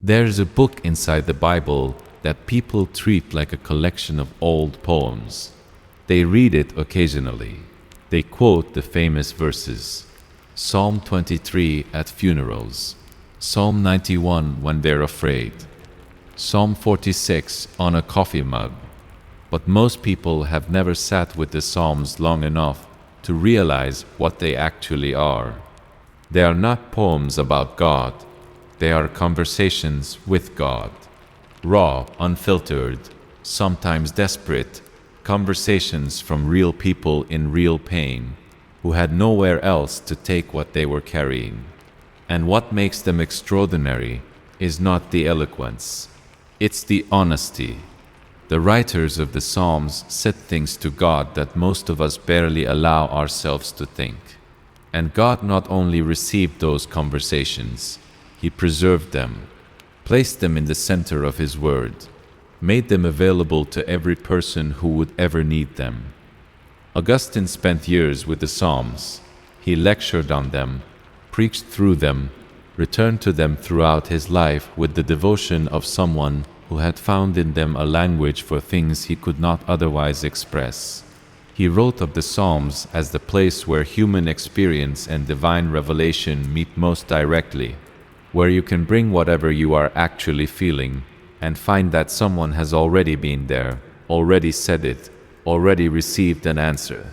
There's a book inside the Bible that people treat like a collection of old poems. They read it occasionally. They quote the famous verses. Psalm 23 at funerals. Psalm 91 when they're afraid. Psalm 46 on a coffee mug. But most people have never sat with the Psalms long enough to realize what they actually are. They are not poems about God. They are conversations with God. Raw, unfiltered, sometimes desperate, conversations from real people in real pain, who had nowhere else to take what they were carrying. And what makes them extraordinary is not the eloquence, it's the honesty. The writers of the Psalms said things to God that most of us barely allow ourselves to think. And God not only received those conversations, He preserved them, placed them in the center of His Word, made them available to every person who would ever need them. Augustine spent years with the Psalms. He lectured on them, preached through them, returned to them throughout his life with the devotion of someone who had found in them a language for things he could not otherwise express. He wrote of the Psalms as the place where human experience and divine revelation meet most directly, where you can bring whatever you are actually feeling and find that someone has already been there, already said it, already received an answer.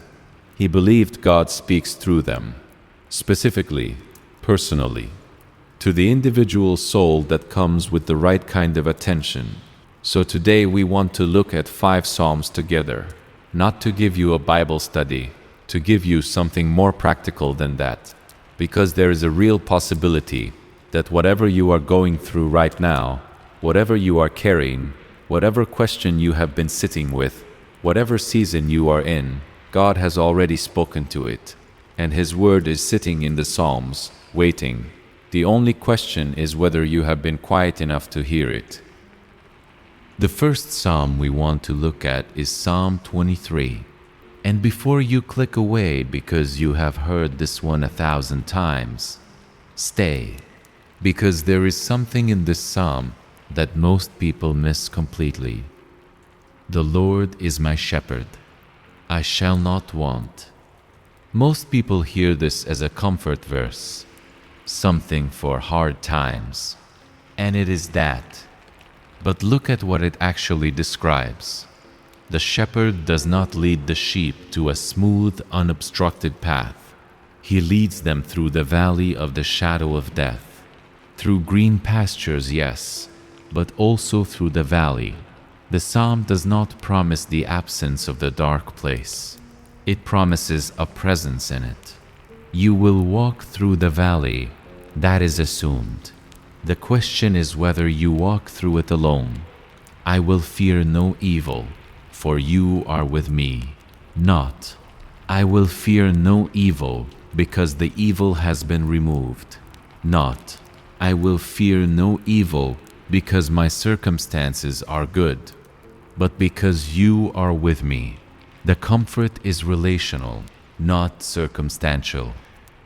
He believed God speaks through them, specifically, personally, to the individual soul that comes with the right kind of attention. So today we want to look at 5 Psalms together, not to give you a Bible study, to give you something more practical than that, because there is a real possibility that whatever you are going through right now, whatever you are carrying, whatever question you have been sitting with, whatever season you are in, God has already spoken to it, and His Word is sitting in the Psalms, waiting. The only question is whether you have been quiet enough to hear it. The first Psalm we want to look at is Psalm 23. And before you click away because you have heard this one 1,000 times, stay, because there is something in this psalm that most people miss completely. The Lord is my shepherd. I shall not want. Most people hear this as a comfort verse, something for hard times, and it is that. But look at what it actually describes. The shepherd does not lead the sheep to a smooth, unobstructed path. He leads them through the valley of the shadow of death. Through green pastures, yes, but also through the valley. The psalm does not promise the absence of the dark place. It promises a presence in it. You will walk through the valley, that is assumed. The question is whether you walk through it alone. I will fear no evil, for you are with me. Not, I will fear no evil, because the evil has been removed. Not, I will fear no evil because my circumstances are good, but because you are with me. The comfort is relational, not circumstantial.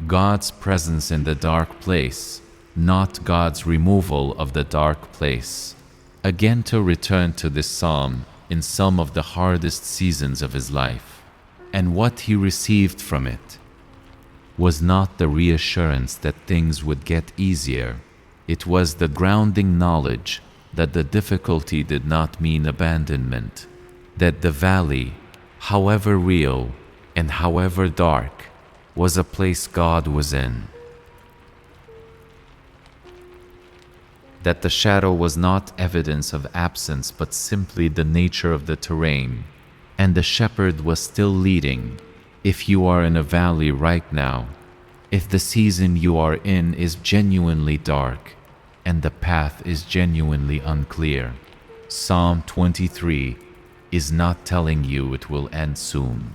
God's presence in the dark place, not God's removal of the dark place. Again, to return to this psalm in some of the hardest seasons of his life, and what he received from it was not the reassurance that things would get easier. It was the grounding knowledge that the difficulty did not mean abandonment, that the valley, however real and however dark, was a place God was in. That the shadow was not evidence of absence but simply the nature of the terrain, and the shepherd was still leading. If you are in a valley right now, if the season you are in is genuinely dark, and the path is genuinely unclear, Psalm 23 is not telling you it will end soon.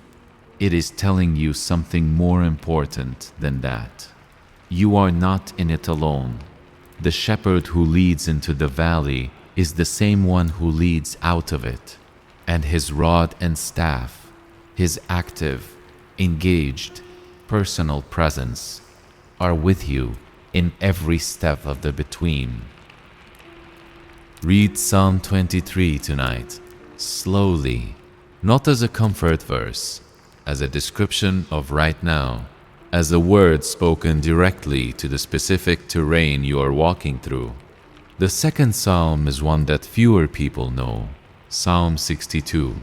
It is telling you something more important than that. You are not in it alone. The shepherd who leads into the valley is the same one who leads out of it, and his rod and staff, his active, engaged, personal presence, are with you in every step of the between. Read Psalm 23 tonight, slowly, not as a comfort verse, as a description of right now, as a word spoken directly to the specific terrain you are walking through. The second psalm is one that fewer people know, Psalm 62,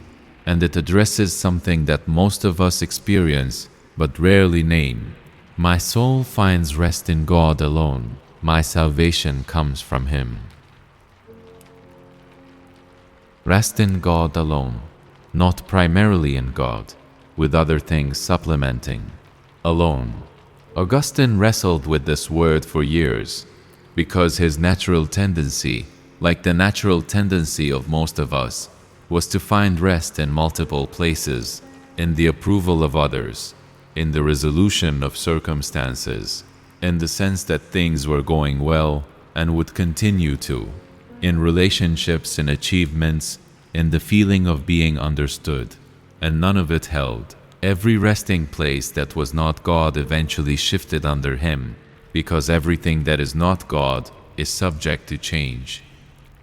and it addresses something that most of us experience but rarely name. My soul finds rest in God alone. My salvation comes from Him. Rest in God alone, not primarily in God, with other things supplementing. Alone. Augustine wrestled with this word for years, because his natural tendency, like the natural tendency of most of us, was to find rest in multiple places, in the approval of others, in the resolution of circumstances, in the sense that things were going well and would continue to, in relationships and achievements, in the feeling of being understood, and none of it held. Every resting place that was not God eventually shifted under him, because everything that is not God is subject to change.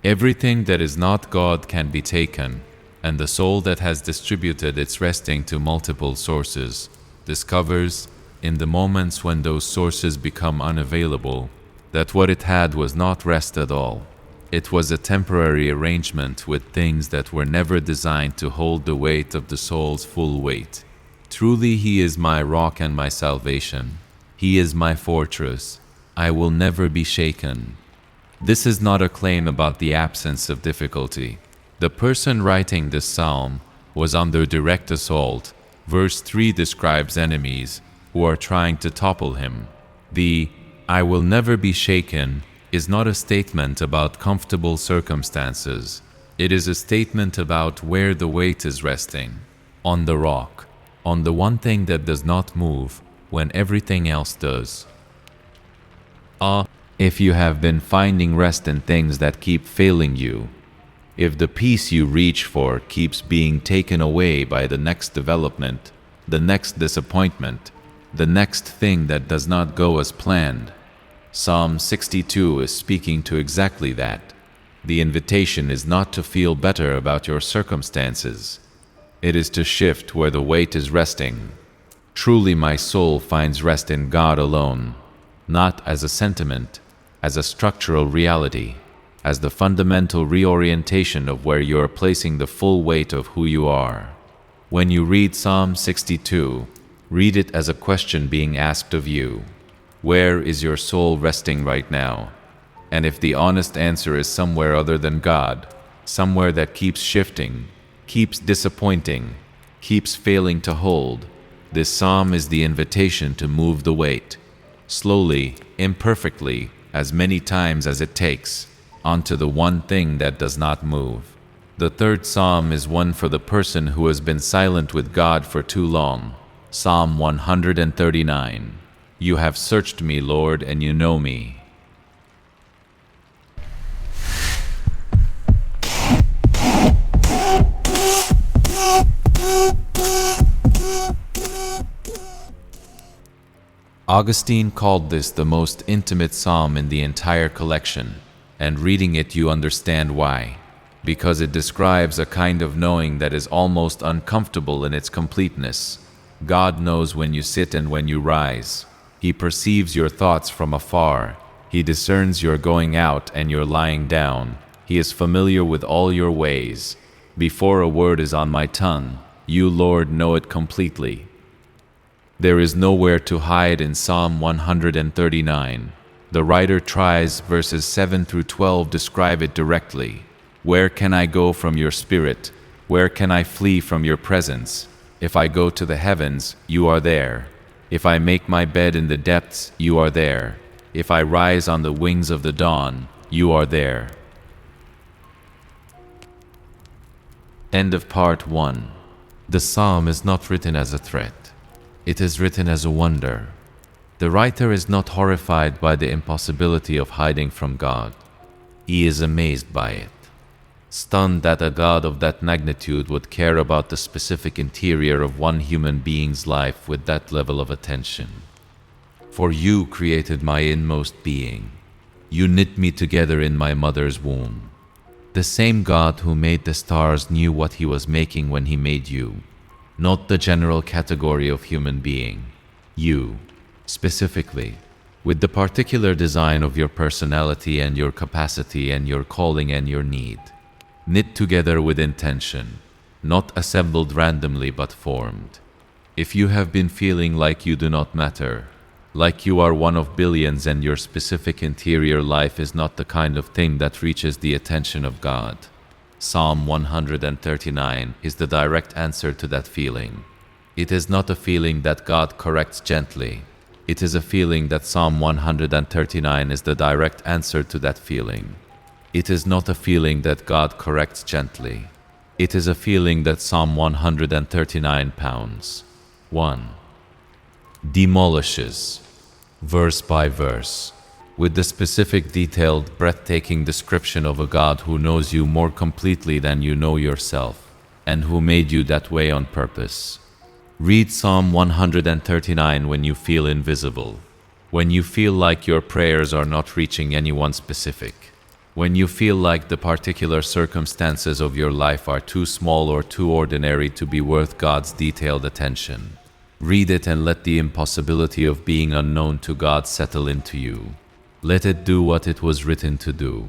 Everything that is not God can be taken, and the soul that has distributed its resting to multiple sources discovers, in the moments when those sources become unavailable, that what it had was not rest at all. It was a temporary arrangement with things that were never designed to hold the weight of the soul's full weight. Truly, He is my rock and my salvation. He is my fortress. I will never be shaken. This is not a claim about the absence of difficulty. The person writing this psalm was under direct assault. Verse 3 describes enemies who are trying to topple him. The "I will never be shaken" is not a statement about comfortable circumstances. It is a statement about where the weight is resting. On the rock. On the one thing that does not move when everything else does. If you have been finding rest in things that keep failing you, if the peace you reach for keeps being taken away by the next development, the next disappointment, the next thing that does not go as planned, Psalm 62 is speaking to exactly that. The invitation is not to feel better about your circumstances. It is to shift where the weight is resting. Truly my soul finds rest in God alone, not as a sentiment, as a structural reality, as the fundamental reorientation of where you are placing the full weight of who you are. When you read Psalm 62, read it as a question being asked of you. Where is your soul resting right now? And if the honest answer is somewhere other than God, somewhere that keeps shifting, keeps disappointing, keeps failing to hold, this psalm is the invitation to move the weight, slowly, imperfectly, as many times as it takes, onto the one thing that does not move. The third psalm is one for the person who has been silent with God for too long. Psalm 139. You have searched me, Lord, and you know me. Augustine called this the most intimate psalm in the entire collection, and reading it you understand why. Because it describes a kind of knowing that is almost uncomfortable in its completeness. God knows when you sit and when you rise. He perceives your thoughts from afar. He discerns your going out and your lying down. He is familiar with all your ways. Before a word is on my tongue, you, Lord, know it completely. There is nowhere to hide in Psalm 139. The writer tries verses 7 through 12 describe it directly. Where can I go from your spirit? Where can I flee from your presence? If I go to the heavens, you are there. If I make my bed in the depths, you are there. If I rise on the wings of the dawn, you are there. End of part 1. The psalm is not written as a threat. It is written as a wonder. The writer is not horrified by the impossibility of hiding from God. He is amazed by it, stunned that a God of that magnitude would care about the specific interior of one human being's life with that level of attention. For you created my inmost being. You knit me together in my mother's womb. The same God who made the stars knew what he was making when he made you, not the general category of human being. You, specifically, with the particular design of your personality and your capacity and your calling and your need, knit together with intention, not assembled randomly but formed. If you have been feeling like you do not matter, like you are one of billions and your specific interior life is not the kind of thing that reaches the attention of God, Psalm 139 is the direct answer to that feeling. It is not a feeling that God corrects gently. It is a feeling that Psalm 139 is the direct answer to that feeling. It is not a feeling that God corrects gently. It is a feeling that Psalm 139 pounds. 1. Demolishes, verse by verse, with the specific, detailed, breathtaking description of a God who knows you more completely than you know yourself, and who made you that way on purpose. Read Psalm 139 when you feel invisible, when you feel like your prayers are not reaching anyone specific, when you feel like the particular circumstances of your life are too small or too ordinary to be worth God's detailed attention. Read it and let the impossibility of being unknown to God settle into you. Let it do what it was written to do.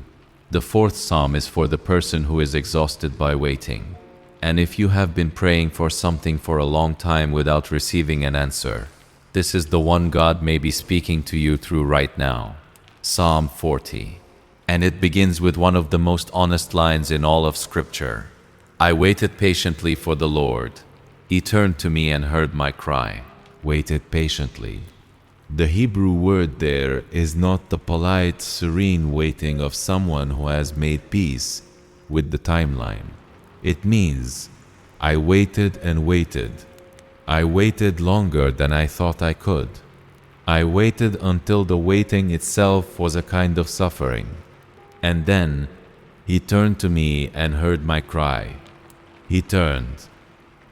The fourth psalm is for the person who is exhausted by waiting. And if you have been praying for something for a long time without receiving an answer, this is the one God may be speaking to you through right now. Psalm 40. And it begins with one of the most honest lines in all of Scripture. I waited patiently for the Lord. He turned to me and heard my cry. Waited patiently. The Hebrew word there is not the polite, serene waiting of someone who has made peace with the timeline. It means, I waited and waited. I waited longer than I thought I could. I waited until the waiting itself was a kind of suffering. And then, he turned to me and heard my cry. He turned,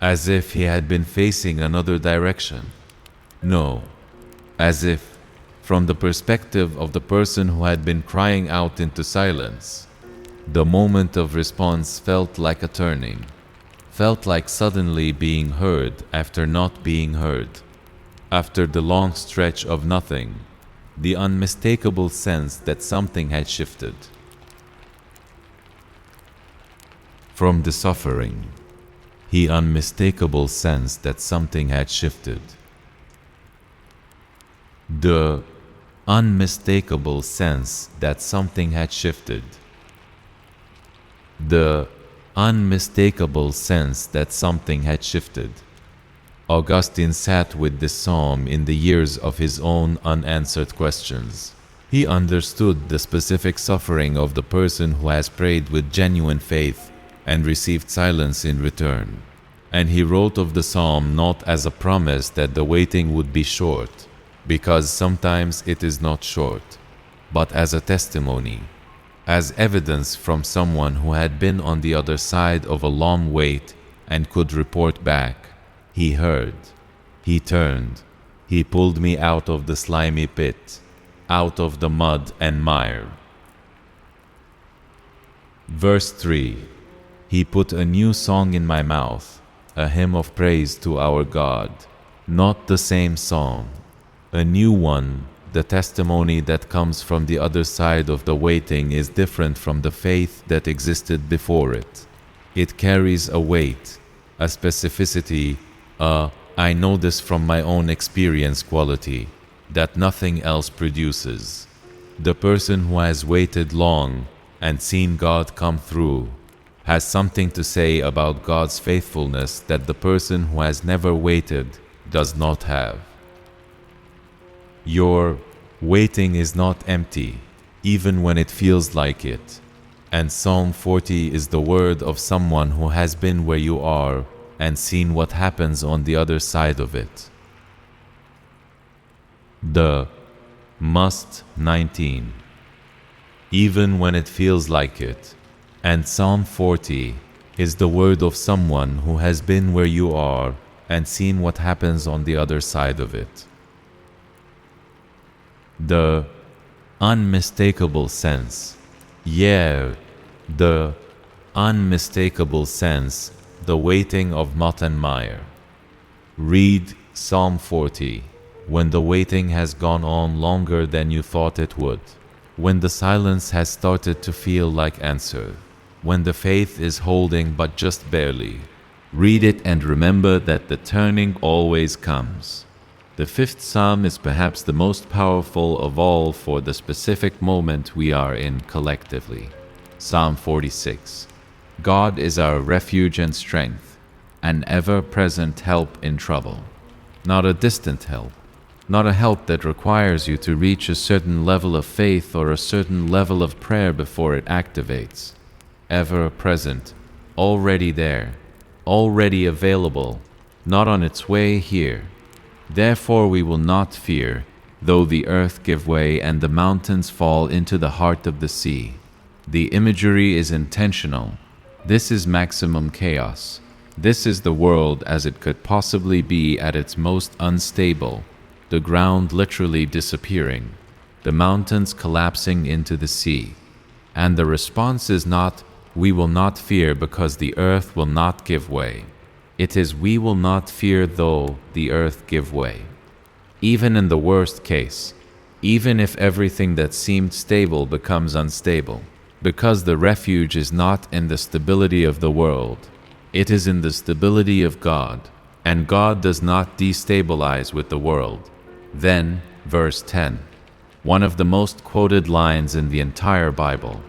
as if he had been facing another direction. No, as if, from the perspective of the person who had been crying out into silence, the moment of response felt like a turning, felt like suddenly being heard after not being heard. After the long stretch of nothing, the unmistakable sense that something had shifted. From the suffering, he unmistakable sense that something had shifted. The unmistakable sense that something had shifted. The unmistakable sense that something had shifted. Augustine sat with this psalm in the years of his own unanswered questions. He understood the specific suffering of the person who has prayed with genuine faith and received silence in return. And he wrote of the psalm not as a promise that the waiting would be short, because sometimes it is not short, but as a testimony, as evidence from someone who had been on the other side of a long wait and could report back, he heard, he turned, he pulled me out of the slimy pit, out of the mud and mire. Verse 3. He put a new song in my mouth, a hymn of praise to our God. Not the same song, a new one. The testimony that comes from the other side of the waiting is different from the faith that existed before it. It carries a weight, a specificity, I know this from my own experience quality, that nothing else produces. The person who has waited long and seen God come through has something to say about God's faithfulness that the person who has never waited does not have. Your waiting is not empty, even when it feels like it. And Psalm 40 is the word of someone who has been where you are and seen what happens on the other side of it. The must 19. Even when it feels like it. And Psalm 40 is the word of someone who has been where you are and seen what happens on the other side of it. The unmistakable sense. Yeah, The unmistakable sense, the waiting of Mott and Meyer. Read Psalm 40 when the waiting has gone on longer than you thought it would, when the silence has started to feel like answer, when the faith is holding but just barely. Read it and remember that the turning always comes. The fifth psalm is perhaps the most powerful of all for the specific moment we are in collectively. Psalm 46. God is our refuge and strength, an ever-present help in trouble. Not a distant help, not a help that requires you to reach a certain level of faith or a certain level of prayer before it activates. Ever-present, already there, already available, not on its way here. Therefore we will not fear, though the earth give way and the mountains fall into the heart of the sea. The imagery is intentional. This is maximum chaos. This is the world as it could possibly be at its most unstable, the ground literally disappearing, the mountains collapsing into the sea. And the response is not, we will not fear because the earth will not give way. It is, we will not fear though the earth give way. Even in the worst case, even if everything that seemed stable becomes unstable, because the refuge is not in the stability of the world, it is in the stability of God, and God does not destabilize with the world. Then, verse 10, one of the most quoted lines in the entire Bible,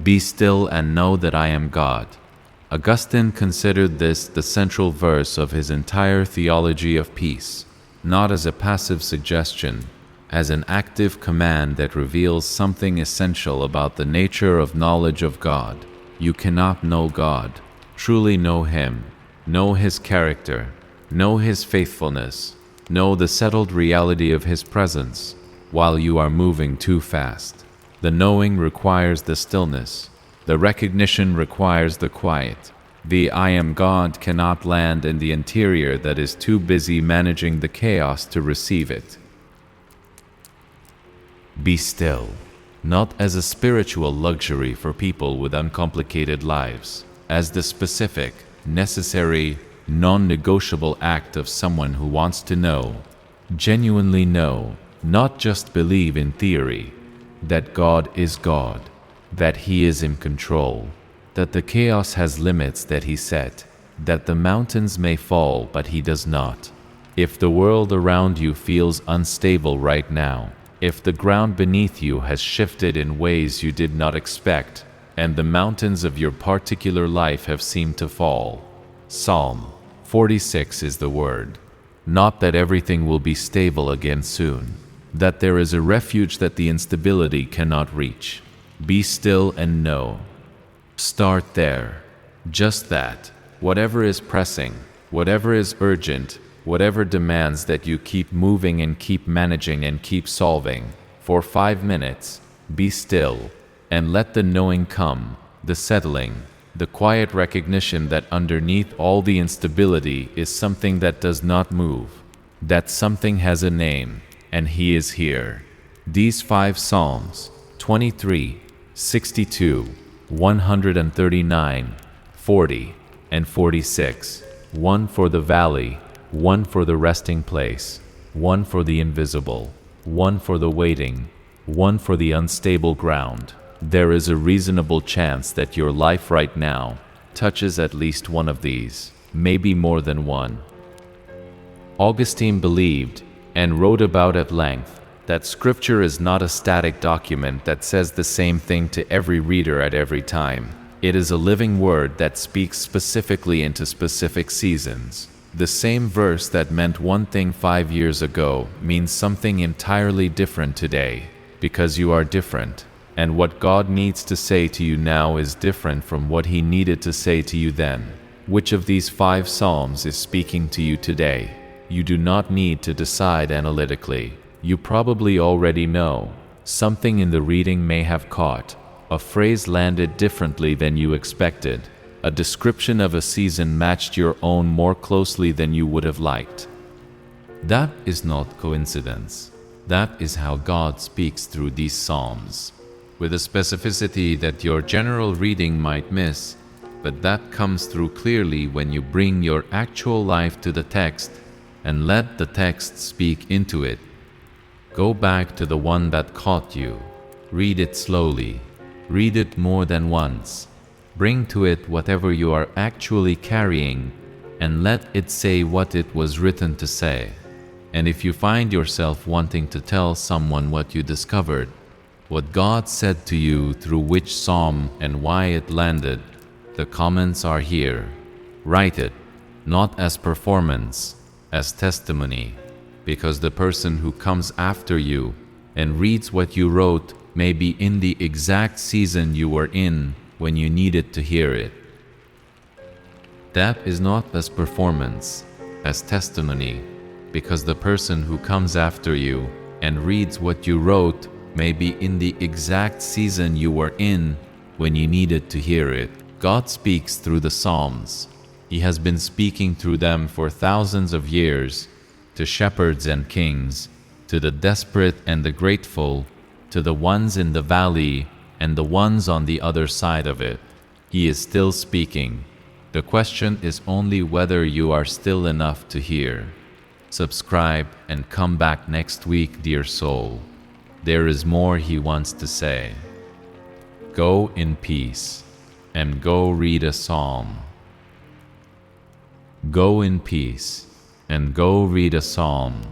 "Be still and know that I am God." Augustine considered this the central verse of his entire theology of peace, not as a passive suggestion, as an active command that reveals something essential about the nature of knowledge of God. You cannot know God, truly know Him, know His character, know His faithfulness, know the settled reality of His presence, while you are moving too fast. The knowing requires the stillness. The recognition requires the quiet. The I am God cannot land in the interior that is too busy managing the chaos to receive it. Be still, not as a spiritual luxury for people with uncomplicated lives, as the specific, necessary, non-negotiable act of someone who wants to know, genuinely know, not just believe in theory, that God is God, that He is in control, that the chaos has limits that He set, that the mountains may fall but He does not. If the world around you feels unstable right now, if the ground beneath you has shifted in ways you did not expect, and the mountains of your particular life have seemed to fall, Psalm 46 is the word. Not that everything will be stable again soon, that there is a refuge that the instability cannot reach. Be still and know. Start there. Just that. Whatever is pressing, whatever is urgent, whatever demands that you keep moving and keep managing and keep solving, for 5 minutes, be still, and let the knowing come, the settling, the quiet recognition that underneath all the instability is something that does not move, that something has a name, and He is here. These 5 Psalms, 23, 62, 139, 40, and 46, one for the valley, one for the resting place, one for the invisible, one for the waiting, one for the unstable ground. There is a reasonable chance that your life right now touches at least one of these, maybe more than one. Augustine believed, and wrote about at length, that Scripture is not a static document that says the same thing to every reader at every time. It is a living word that speaks specifically into specific seasons. The same verse that meant one thing 5 years ago means something entirely different today, because you are different. And what God needs to say to you now is different from what He needed to say to you then. Which of these 5 Psalms is speaking to you today? You do not need to decide analytically. You probably already know. Something in the reading may have caught. A phrase landed differently than you expected. A description of a season matched your own more closely than you would have liked. That is not coincidence. That is how God speaks through these Psalms. with a specificity that your general reading might miss, but that comes through clearly when you bring your actual life to the text and let the text speak into it. Go back to the one that caught you. Read it slowly. Read it more than once. Bring to it whatever you are actually carrying and let it say what it was written to say. And if you find yourself wanting to tell someone what you discovered, what God said to you through which psalm and why it landed, the comments are here. Write it, not as performance, as testimony, because the person who comes after you and reads what you wrote may be in the exact season you were in when you needed to hear it. That is not as performance, as testimony, because the person who comes after you and reads what you wrote may be in the exact season you were in when you needed to hear it. God speaks through the Psalms. He has been speaking through them for thousands of years, to shepherds and kings, to the desperate and the grateful, to the ones in the valley and the ones on the other side of it. He is still speaking. The question is only whether you are still enough to hear. Subscribe and come back next week, dear soul. There is more He wants to say. Go in peace and go read a psalm. Go in peace and go read a psalm.